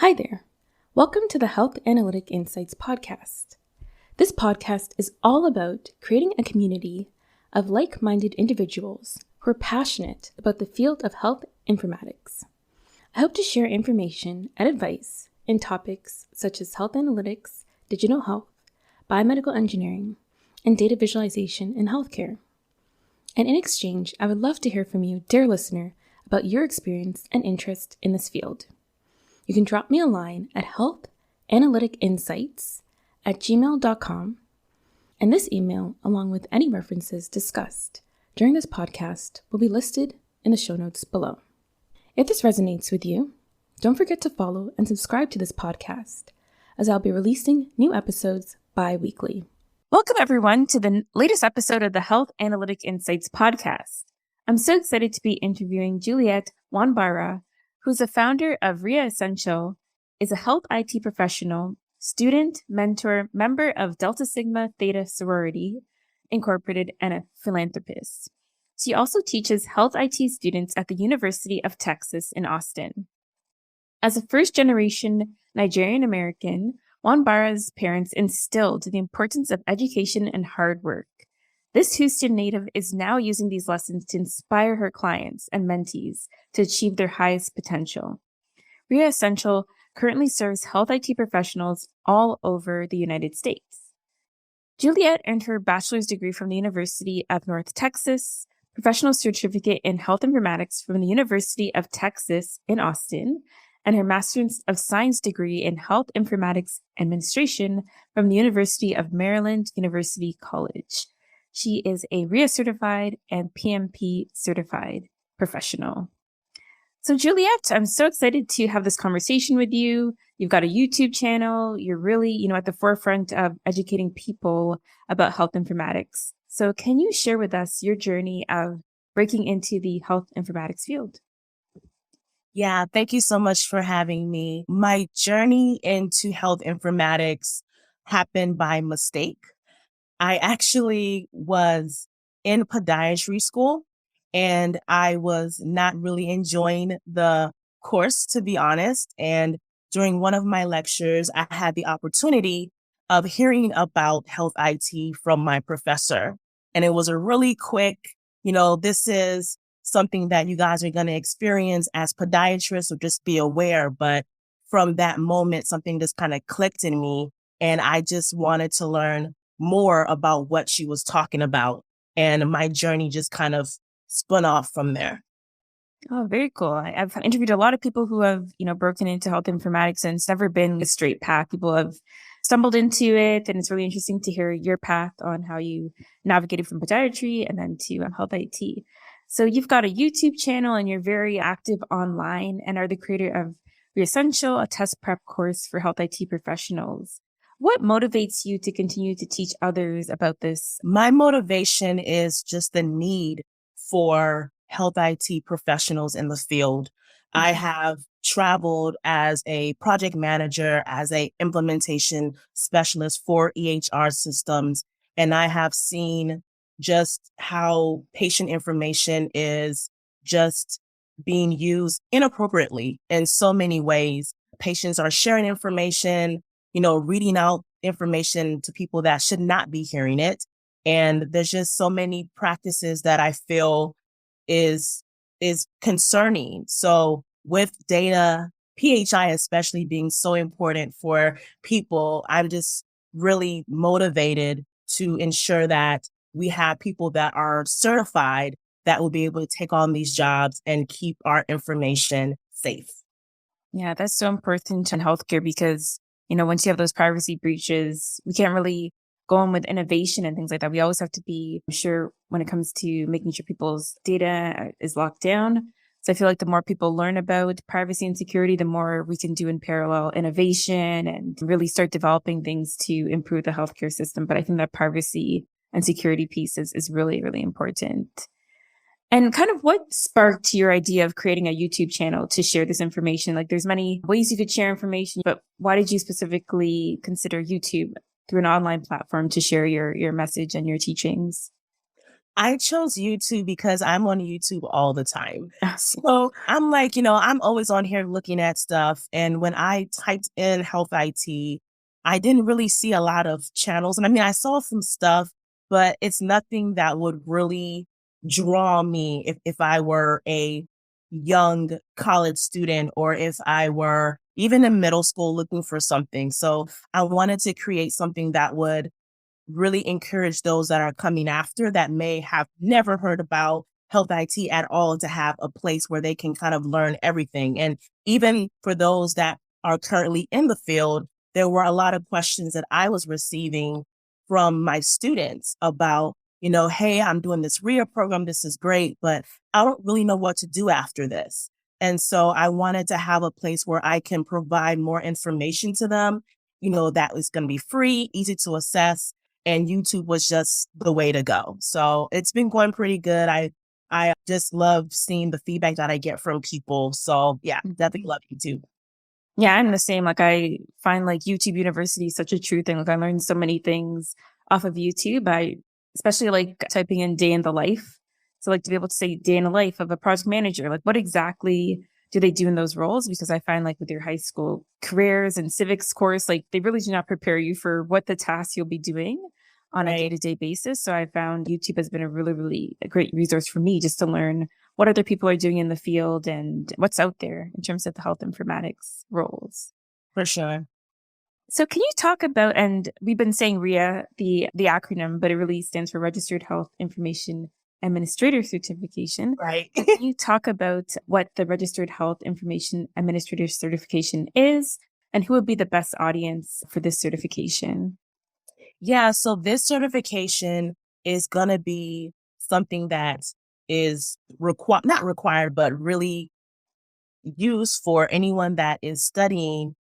Hi there. Welcome to the Health Analytic Insights Podcast. This podcast is all about creating a community of like-minded individuals who are passionate about the field of health informatics. I hope to share information and advice in topics such as health analytics, digital health, biomedical engineering, and data visualization in healthcare. And in exchange, I would love to hear from you, dear listener, about your experience and interest in this field. You can drop me a line at HealthAnalyticInsights@gmail.com, and this email, along with any references discussed during this podcast, will be listed in the show notes below. If this resonates with you, don't forget to follow and subscribe to this podcast, as I'll be releasing new episodes bi-weekly. Welcome, everyone, to the latest episode of the Health Analytic Insights Podcast. I'm so excited to be interviewing Juliette Nwagbara, who's the founder of RHIA Essential, is a health IT professional, student, mentor, member of Delta Sigma Theta Sorority, Incorporated, and a philanthropist. She also teaches health IT students at the University of Texas in Austin. As a first-generation Nigerian-American, Nwagbara's parents instilled the importance of education and hard work. This Houston native is now using these lessons to inspire her clients and mentees to achieve their highest potential. RHIA Essential currently serves health IT professionals all over the United States. Juliette earned her bachelor's degree from the University of North Texas, professional certificate in health informatics from the University of Texas in Austin, and her master's of science degree in health informatics administration from the University of Maryland University College. She is a RHIA certified and PMP certified professional. So Juliette, I'm so excited to have this conversation with you. You've got a YouTube channel. You're really, at the forefront of educating people about health informatics. So can you share with us your journey of breaking into the health informatics field? Yeah, thank you so much for having me. My journey into health informatics happened by mistake. I actually was in podiatry school and I was not really enjoying the course, to be honest. And during one of my lectures, I had the opportunity of hearing about health IT from my professor. And it was a really quick, this is something that you guys are going to experience as podiatrists, so just be aware. But from that moment, something just kind of clicked in me and I just wanted to learn more about what she was talking about. And my journey just kind of spun off from there. Oh, very cool. I've interviewed a lot of people who have, broken into health informatics, and it's never been a straight path. People have stumbled into it, and it's really interesting to hear your path on how you navigated from podiatry and then to health IT. So you've got a YouTube channel and you're very active online and are the creator of RHIA Essential, a test prep course for health IT professionals. What motivates you to continue to teach others about this? My motivation is just the need for health IT professionals in the field. Mm-hmm. I have traveled as a project manager, as a implementation specialist for EHR systems, and I have seen just how patient information is just being used inappropriately in so many ways. Patients are sharing information, reading out information to people that should not be hearing it. And there's just so many practices that I feel is concerning. So with data, PHI especially being so important for people, I'm just really motivated to ensure that we have people that are certified that will be able to take on these jobs and keep our information safe. Yeah, that's so important in healthcare because once you have those privacy breaches, we can't really go on with innovation and things like that. We always have to be sure when it comes to making sure people's data is locked down. So I feel like the more people learn about privacy and security, the more we can do in parallel innovation and really start developing things to improve the healthcare system. But I think that privacy and security piece is really, really important. And kind of what sparked your idea of creating a YouTube channel to share this information? Like there's many ways you could share information, but why did you specifically consider YouTube through an online platform to share your message and your teachings? I chose YouTube because I'm on YouTube all the time. So I'm like, I'm always on here looking at stuff. And when I typed in health IT, I didn't really see a lot of channels. And I mean, I saw some stuff, but it's nothing that would really draw me if I were a young college student or if I were even in middle school looking for something. So I wanted to create something that would really encourage those that are coming after that may have never heard about health IT at all to have a place where they can kind of learn everything. And even for those that are currently in the field, there were a lot of questions that I was receiving from my students about, hey, I'm doing this RHIA program. This is great, but I don't really know what to do after this. And so I wanted to have a place where I can provide more information to them, that is going to be free, easy to assess, and YouTube was just the way to go. So it's been going pretty good. I just love seeing the feedback that I get from people. So yeah, definitely love YouTube. Yeah, I'm the same. Like I find like YouTube University such a true thing. Like I learned so many things off of YouTube. Especially like typing in day in the life. So like to be able to say day in the life of a project manager, like what exactly do they do in those roles? Because I find like with your high school careers and civics course, like they really do not prepare you for what the tasks you'll be doing on a day-to-day basis. So I found YouTube has been a really, really a great resource for me just to learn what other people are doing in the field and what's out there in terms of the health informatics roles. For sure. So can you talk about, and we've been saying RHIA, the acronym, but it really stands for Registered Health Information Administrator Certification. Right. Can you talk about what the Registered Health Information Administrator Certification is and who would be the best audience for this certification? Yeah, so this certification is going to be something that is not required, but really used for anyone that is studying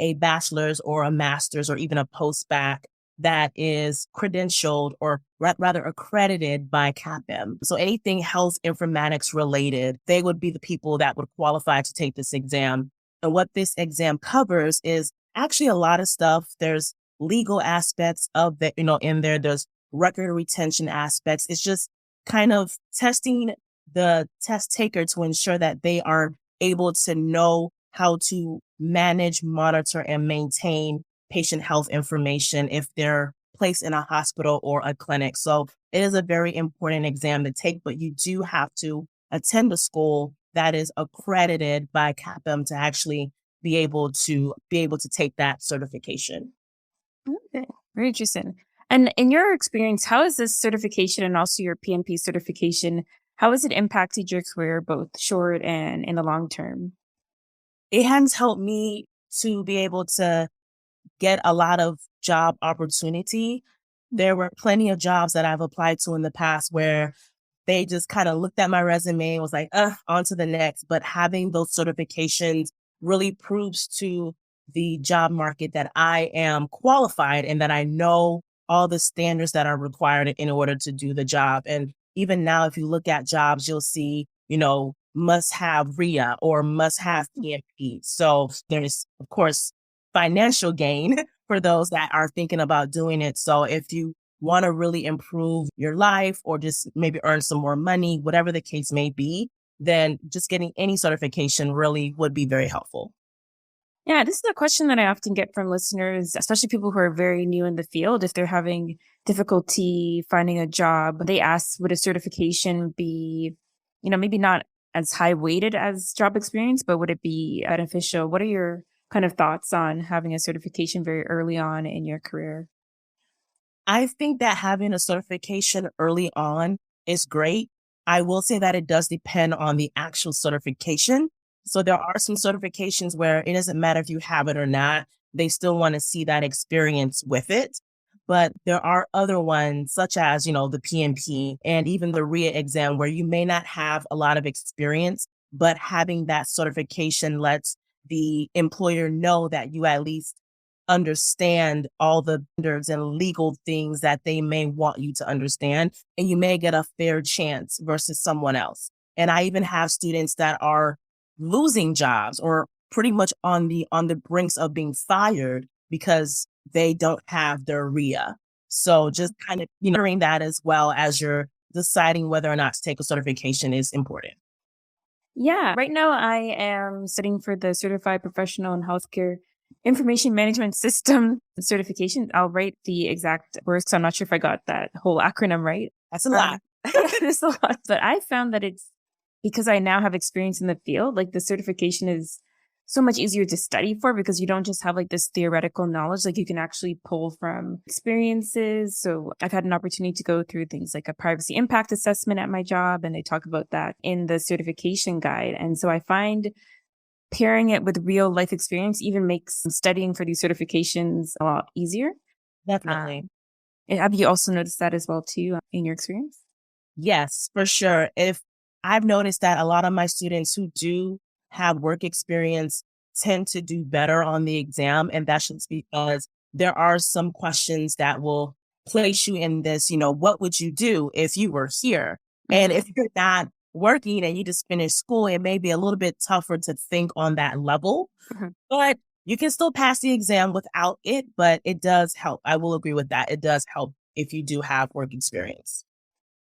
a bachelor's or a master's or even a post-bac that is credentialed or rather accredited by CAPM. So anything health informatics related, they would be the people that would qualify to take this exam. And what this exam covers is actually a lot of stuff. There's legal aspects of the, in there. There's record retention aspects. It's just kind of testing the test taker to ensure that they are able to know how to manage, monitor, and maintain patient health information if they're placed in a hospital or a clinic. So it is a very important exam to take, but you do have to attend a school that is accredited by CAPM to actually be able to take that certification. Okay, very interesting. And in your experience, how is this certification and also your PMP certification, how has it impacted your career, both short and in the long term? It has helped me to be able to get a lot of job opportunity. There were plenty of jobs that I've applied to in the past where they just kind of looked at my resume and was like, on to the next. But having those certifications really proves to the job market that I am qualified and that I know all the standards that are required in order to do the job. And even now, if you look at jobs, you'll see, must have RHIA or must have PMP. So there's, of course, financial gain for those that are thinking about doing it. So if you want to really improve your life or just maybe earn some more money, whatever the case may be, then just getting any certification really would be very helpful. Yeah, this is a question that I often get from listeners, especially people who are very new in the field. If they're having difficulty finding a job, they ask, would a certification be, maybe not as high weighted as job experience, but would it be beneficial? What are your kind of thoughts on having a certification very early on in your career? I think that having a certification early on is great. I will say that it does depend on the actual certification. So there are some certifications where it doesn't matter if you have it or not. They still want to see that experience with it. But there are other ones such as, the PMP and even the RHIA exam where you may not have a lot of experience, but having that certification lets the employer know that you at least understand all the standards and legal things that they may want you to understand, and you may get a fair chance versus someone else. And I even have students that are losing jobs or pretty much on the brinks of being fired because they don't have their RHIA. So just kind of, hearing that as well as you're deciding whether or not to take a certification is important? Yeah, right now I am studying for the Certified Professional in Healthcare Information Management System certification. I'll write the exact words, so I'm not sure if I got that whole acronym right. That's a lot. It's a lot, but I found that it's because I now have experience in the field, like the certification is so much easier to study for because you don't just have like this theoretical knowledge, like you can actually pull from experiences. So I've had an opportunity to go through things like a privacy impact assessment at my job, and they talk about that in the certification guide. And so I find pairing it with real life experience even makes studying for these certifications a lot easier. Definitely. Have you also noticed that as well too in your experience? Yes, for sure. If I've noticed that a lot of my students who do have work experience tend to do better on the exam. And that's just because there are some questions that will place you in this, what would you do if you were here? And if you're not working and you just finished school, it may be a little bit tougher to think on that level, but you can still pass the exam without it, but it does help. I will agree with that. It does help if you do have work experience.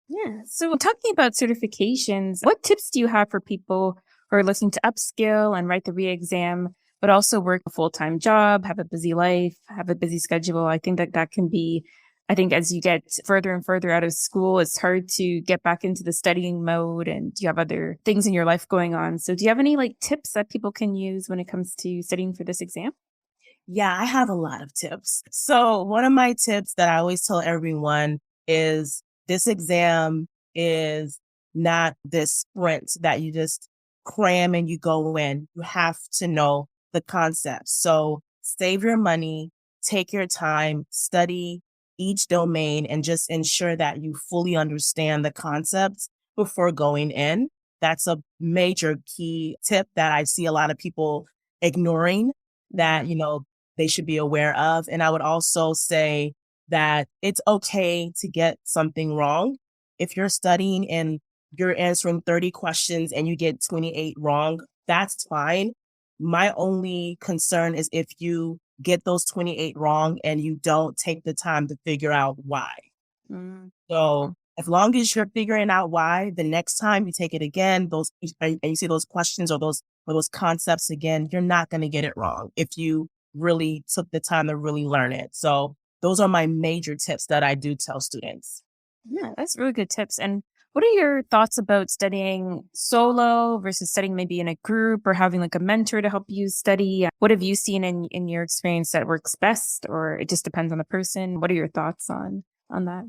Yeah. So talking about certifications, what tips do you have for people who are looking to upskill and write the RHIA exam, but also work a full-time job, have a busy life, have a busy schedule? I think that can be, I think as you get further and further out of school, it's hard to get back into the studying mode and you have other things in your life going on. So do you have any like tips that people can use when it comes to studying for this exam? Yeah, I have a lot of tips. So one of my tips that I always tell everyone is this exam is not this sprint that you just cram and you go in. You have to know the concepts. So save your money, take your time, study each domain, and just ensure that you fully understand the concepts before going in. That's a major key tip that I see a lot of people ignoring that, they should be aware of. And I would also say that it's okay to get something wrong. If you're studying and you're answering 30 questions and you get 28 wrong, that's fine. My only concern is if you get those 28 wrong and you don't take the time to figure out why. So as long as you're figuring out why, the next time you take it again, and you see those questions or those concepts again, you're not going to get it wrong if you really took the time to really learn it. So those are my major tips that I do tell students. Yeah, that's really good tips. And what are your thoughts about studying solo versus studying maybe in a group or having like a mentor to help you study? What have you seen in your experience that works best, or it just depends on the person? What are your thoughts on that?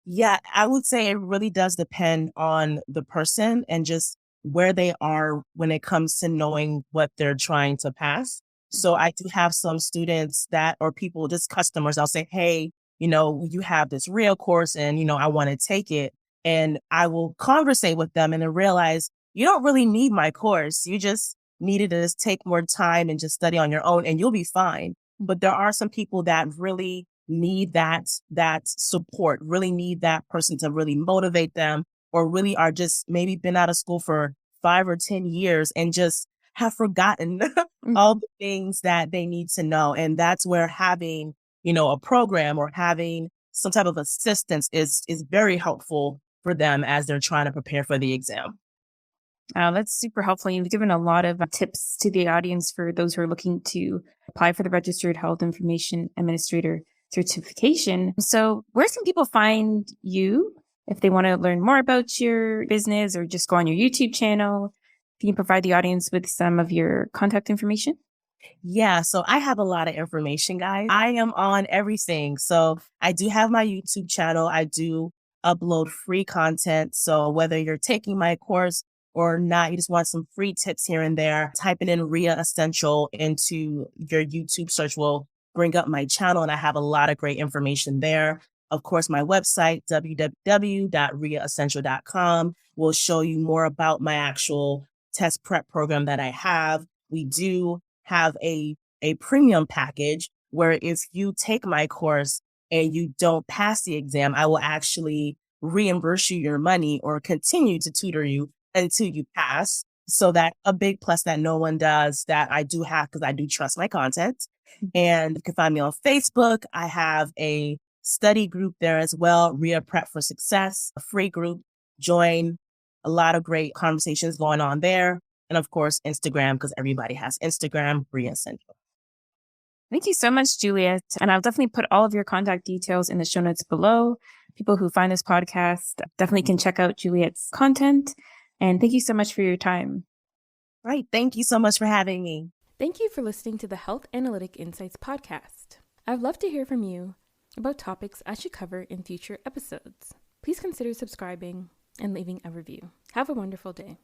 Yeah, I would say it really does depend on the person and just where they are when it comes to knowing what they're trying to pass. So I do have some students or people, just customers, I'll say, hey, you have this RHIA course and, I want to take it. And I will conversate with them and then realize you don't really need my course. You just needed to just take more time and just study on your own and you'll be fine. But there are some people that really need that support, really need that person to really motivate them, or really are just maybe been out of school for 5 or 10 years and just have forgotten all the things that they need to know. And that's where having, a program or having some type of assistance is very helpful for them as they're trying to prepare for the exam. That's super helpful. You've given a lot of tips to the audience for those who are looking to apply for the Registered Health Information Administrator certification. So where can people find you if they want to learn more about your business or just go on your YouTube channel? Can you provide the audience with some of your contact information? Yeah, so I have a lot of information, guys. I am on everything. So I do have my YouTube channel. I do upload free content. So whether you're taking my course or not, you just want some free tips here and there, typing in RHIA Essential into your YouTube search will bring up my channel, and I have a lot of great information there. Of course, my website, www.rhiaessential.com, will show you more about my actual test prep program that I have. We do have a premium package where if you take my course and you don't pass the exam, I will actually reimburse you your money or continue to tutor you until you pass. So that a big plus that no one does that I do have because I do trust my content. And you can find me on Facebook. I have a study group there as well, RHIA Prep for Success, a free group. Join. A lot of great conversations going on there. And of course, Instagram, because everybody has Instagram, RHIA Essential. Thank you so much, Juliette. And I'll definitely put all of your contact details in the show notes below. People who find this podcast definitely can check out Juliette's content. And thank you so much for your time. Right. Thank you so much for having me. Thank you for listening to the Health Analytic Insights Podcast. I'd love to hear from you about topics I should cover in future episodes. Please consider subscribing and leaving a review. Have a wonderful day.